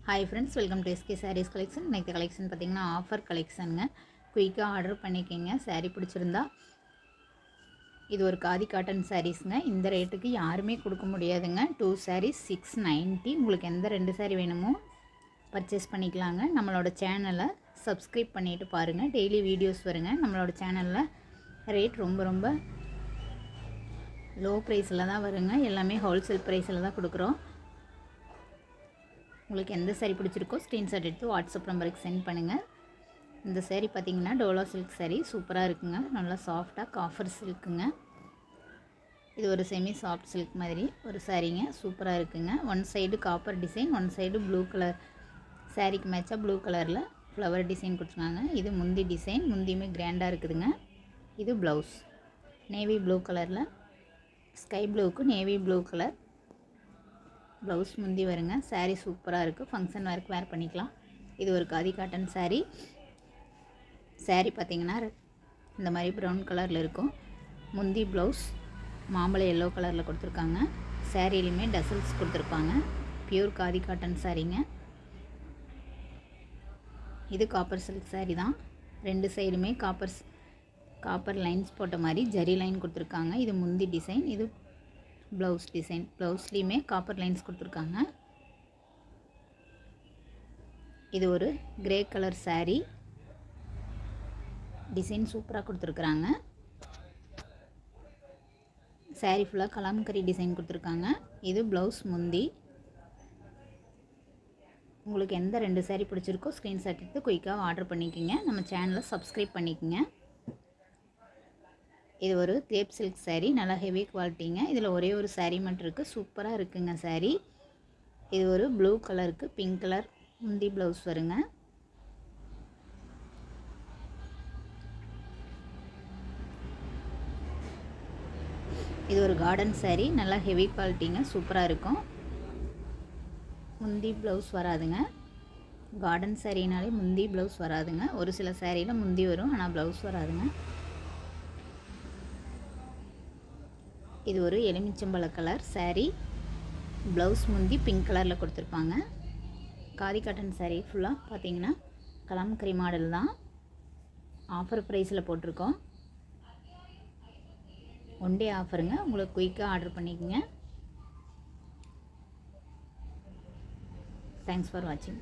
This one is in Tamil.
Hi friends, welcome to SK sarees collection. இன்றைக்கி கலெக்ஷன் பார்த்திங்கன்னா ஆஃபர் கலெக்ஷனுங்க. குயிக்காக ஆர்டர் பண்ணிக்கோங்க. சாரீ பிடிச்சிருந்தா. இது ஒரு காதி காட்டன் சாரீஸுங்க. இந்த ரேட்டுக்கு யாருமே கொடுக்க முடியாதுங்க. 2 sarees 690. உங்களுக்கு எந்த 2 சாரீ வேணுமோ பர்ச்சேஸ் பண்ணிக்கலாங்க. நம்மளோட சேனலை சப்ஸ்கிரைப் பண்ணிவிட்டு பாருங்கள். டெய்லி வீடியோஸ் வருங்க. நம்மளோட சேனலில் ரேட் ரொம்ப லோ ப்ரைஸில் தான் வருங்க. எல்லாமே ஹோல்சேல் ப்ரைஸில் தான் கொடுக்குறோம். உங்களுக்கு எந்த சாரீ பிடிச்சிருக்கோ ஸ்க்ரீன்ஷாட் எடுத்து வாட்ஸ்அப் நம்பருக்கு சென்ட் பண்ணுங்கள். இந்த சாரீ பார்த்திங்கன்னா டோலா சில்க் சாரீ சூப்பராக இருக்குங்க. நல்லா சாஃப்டாக காஃபர் சில்க்குங்க. இது ஒரு செமி சாஃப்ட் சில்க் மாதிரி ஒரு சாரீங்க. சூப்பராக இருக்குங்க. One side copper design, one side blue colour. சாரீக்கு மேட்சாக ப்ளூ கலரில் ஃப்ளவர் டிசைன் கொடுத்துருக்காங்க. இது முந்தி டிசைன். முந்தியுமே கிராண்டாக இருக்குதுங்க. இது ப்ளவுஸ் நேவி ப்ளூ கலரில், ஸ்கை ப்ளூவுக்கு நேவி ப்ளூ கலர் ப்ளவுஸ் முந்தி வருங்க. சாரீ சூப்பராக இருக்குது. ஃபங்க்ஷன் வேர்க்கு வேர் பண்ணிக்கலாம். இது ஒரு காதி காட்டன் சாரீ. சாரீ பார்த்திங்கன்னா இந்த மாதிரி ப்ரௌன் கலரில் இருக்கும். முந்தி ப்ளவுஸ் மாம்பழம் எல்லோ கலரில் கொடுத்துருக்காங்க. சாரீலையுமே டசல்ஸ் கொடுத்துருப்பாங்க. பியூர் காதி காட்டன் சாரீங்க. இது காப்பர் சில்க் சாரீ தான். ரெண்டு சைடுமே காப்பர் லைன்ஸ் போட்ட மாதிரி ஜரி லைன் கொடுத்துருக்காங்க. இது முந்தி டிசைன். இது ப்ளவுஸ் டிசைன். ப்ளவுஸ்லேயுமே காப்பர் லைன்ஸ் கொடுத்துருக்காங்க. இது ஒரு கிரே கலர் சாரீ. டிசைன் சூப்பராக கொடுத்துருக்குறாங்க. சாரீ ஃபுல்லாக கலாம்கரி டிசைன் கொடுத்துருக்காங்க. இது ப்ளவுஸ் முந்தி. உங்களுக்கு எந்த 2 சாரீ பிடிச்சிருக்கோ ஸ்க்ரீன்ஷாட் எடுத்து குயிக்காக ஆர்டர் பண்ணிக்கோங்க. நம்ம சேனலை சப்ஸ்கிரைப் பண்ணிக்கோங்க. இது ஒரு கிரேப் சில்க் சாரீ. நல்லா ஹெவி குவாலிட்டிங்க. இதில் ஒரே ஒரு சாரீ மட்டும் இருக்குது. சூப்பராக இருக்குங்க சாரீ. இது ஒரு ப்ளூ கலருக்கு பிங்க் கலர் முந்தி ப்ளவுஸ் வருங்க. இது ஒரு கார்டன் சாரீ. நல்லா ஹெவி குவாலிட்டிங்க. சூப்பராக இருக்கும். முந்தி ப்ளவுஸ் வராதுங்க. கார்டன் சாரீனாலே முந்தி ப்ளவுஸ் வராதுங்க. ஒரு சில சாரியில் முந்தி வரும், ஆனால் ப்ளவுஸ் வராதுங்க. இது ஒரு எலுமிச்சம்பழ கலர் சாரீ. ப்ளவுஸ் முந்தி பிங்க் கலரில் கொடுத்துருப்பாங்க. காதி காட்டன் சாரீ ஃபுல்லாக பார்த்தீங்கன்னா கலாம்கரி மாடல் தான். ஆஃபர் ப்ரைஸில் போட்டிருக்கோம். ஒன் டே ஆஃபருங்க. உங்களுக்கு குயிக்காக ஆர்டர் பண்ணிக்கோங்க. தேங்க்ஸ் ஃபார் வாட்சிங்.